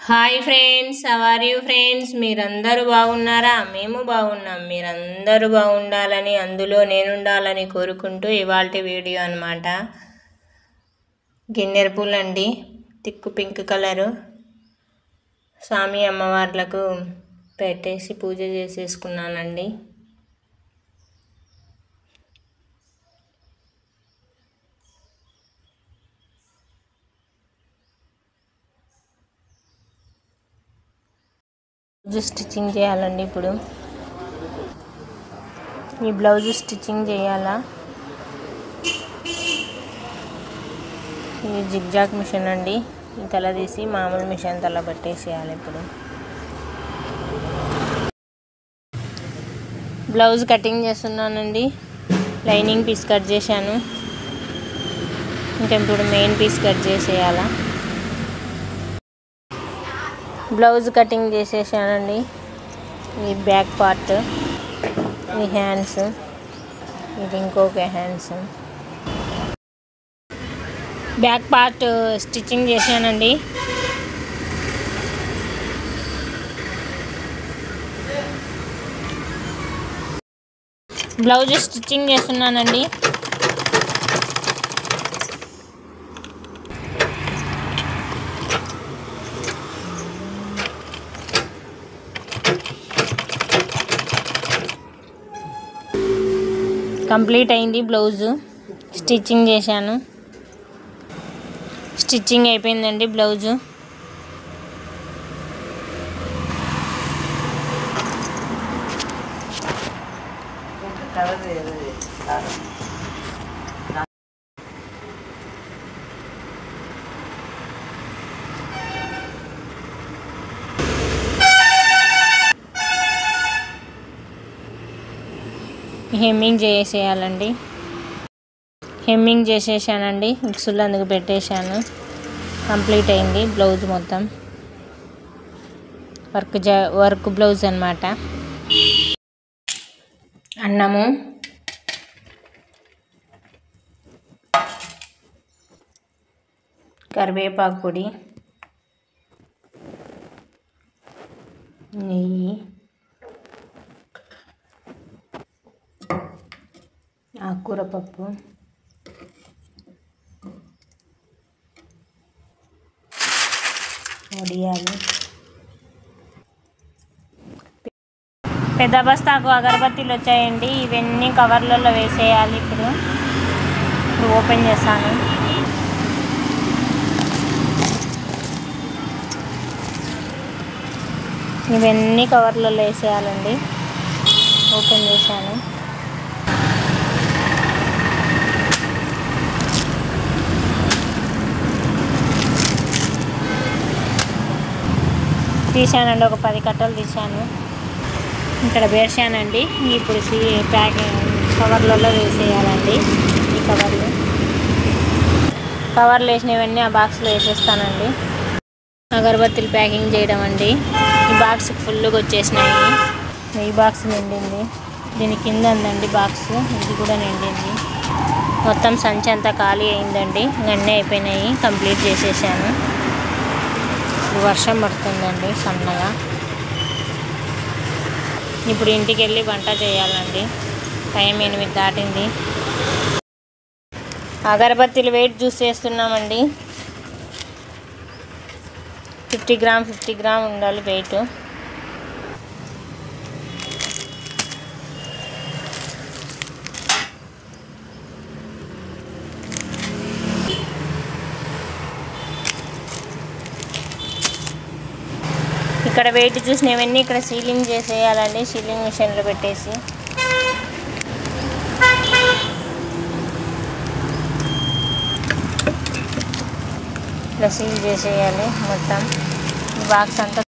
Hi friends, how are you friends? మీరందరూ బాగున్నారా? మేము బాగున్నాం. మీరందరూ బాగుండాలని, అందులో నేనుండాలని కోరుకుంటూ ఇవాల్టి వీడియో అన్నమాట. గిన్నెర పూలు అండి, తిక్కు పింక్ కలరు. స్వామి అమ్మవార్లకు పెట్టేసి పూజ చేసేసుకున్నానండి. బ్లౌజ్ స్టిచ్చింగ్ చేయాలండి. ఇప్పుడు ఈ బ్లౌజ్ స్టిచ్చింగ్ చేయాలా? ఇది జిగ్జాగ్ మిషన్ అండి. ఈ తల తీసి మామూలు మిషన్ తల పట్టేసేయాలి. ఇప్పుడు బ్లౌజ్ కటింగ్ చేస్తున్నానండి. లైనింగ్ పీస్ కట్ చేశాను. ఇంకా ఇప్పుడు మెయిన్ పీస్ కట్ చేసేయాలా. బ్లౌజ్ కటింగ్ చేసేసానండి. ఈ బ్యాక్ పార్ట్, ఈ హ్యాండ్స్, ఇది ఇంకొక హ్యాండ్స్. బ్యాక్ పార్ట్ స్టిచ్చింగ్ చేశానండి. బ్లౌజ్ స్టిచ్చింగ్ చేస్తున్నానండి. కంప్లీట్ అయింది. బ్లౌజు స్టిచ్చింగ్ చేశాను. స్టిచ్చింగ్ అయిపోయిందండి బ్లౌజు. హెమ్మింగ్ చేసేయాలండి. హెమ్మింగ్ చేసేసానండి. ఉక్సులు అందుకు పెట్టేశాను. కంప్లీట్ అయింది బ్లౌజ్ మొత్తం. వర్క్ బ్లౌజ్ అన్నమాట. అన్నము, కరివేపాకు పొడి, నెయ్యి, ఆకుకూర పప్పు, వడియాలు, పెద్ద బస్తాకు అగరబత్తీలు వచ్చాయండి. ఇవన్నీ కవర్లలో వేసేయాలి. ఇప్పుడు ఓపెన్ చేస్తాను. ఇవన్నీ కవర్లలో వేసేయాలండి. ఓపెన్ చేశాను. తీసానండి. ఒక 10 కట్టలు తీసాను. ఇక్కడ వేసానండి. ఇప్పుడు కవర్లలో వేసేయాలండి. ఈ కవర్లు వేసినవన్నీ ఆ బాక్స్లో వేసేస్తానండి. అగరబత్తీలు ప్యాకింగ్ చేయడం అండి. ఈ బాక్స్ ఫుల్గా వచ్చేసినాయి. ఈ బాక్స్ నిండింది. దీని కింద ఉందండి బాక్స్, ఇది కూడా నిండింది. మొత్తం సంచి అంతా ఖాళీ అయిందండి. అన్నీ అయిపోయినాయి. కంప్లీట్ చేసేసాను. ఇప్పుడు వర్షం పడుతుందండి సన్నగా. ఇప్పుడు ఇంటికి వెళ్ళి వంట చేయాలండి. టైం 8 దాటింది. అగరబత్తీలు వెయిట్ చూసి చేస్తున్నామండి. 50 గ్రామ్ ఉండాలి వెయిట్. ఇక్కడ వెయిట్ చూసినవన్నీ ఇక్కడ సీలింగ్ చేసేయాలండి. సీలింగ్ మిషన్లో పెట్టేసి ఇలా సీల్ చేసేయాలి. మొత్తం బాక్స్ అంతా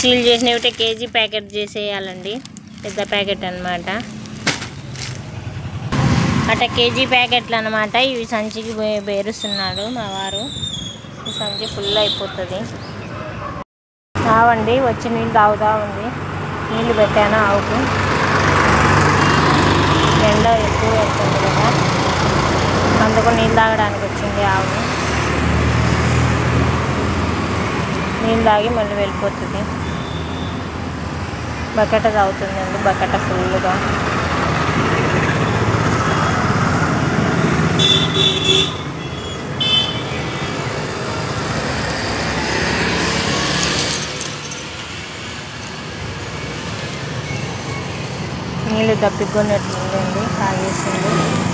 సీల్ చేసినవి కేజీ ప్యాకెట్ చేసేయాలండి. పెద్ద ప్యాకెట్ అన్నమాట. అట్లా కేజీ ప్యాకెట్లు అన్నమాట. ఇవి సంచికి బేరుస్తున్నాడు మా వారు. ఈ సంచి ఫుల్ అయిపోతుంది. ఆవండి వచ్చి నీళ్ళు తాగుతూ ఉంది. నీళ్ళు పెట్టాను ఆవుకు. ఎండ ఎక్కువ వెళ్తుంది కదా, అందుకు నీళ్ళు తాగడానికి వచ్చింది ఆవు. నీళ్ళు తాగి మళ్ళీ వెళ్ళిపోతుంది. బకెట తాగుతుందండి, బకెట ఫుల్గా. నీళ్ళు దప్పికొన్నట్లుందండి, తాగేసింది.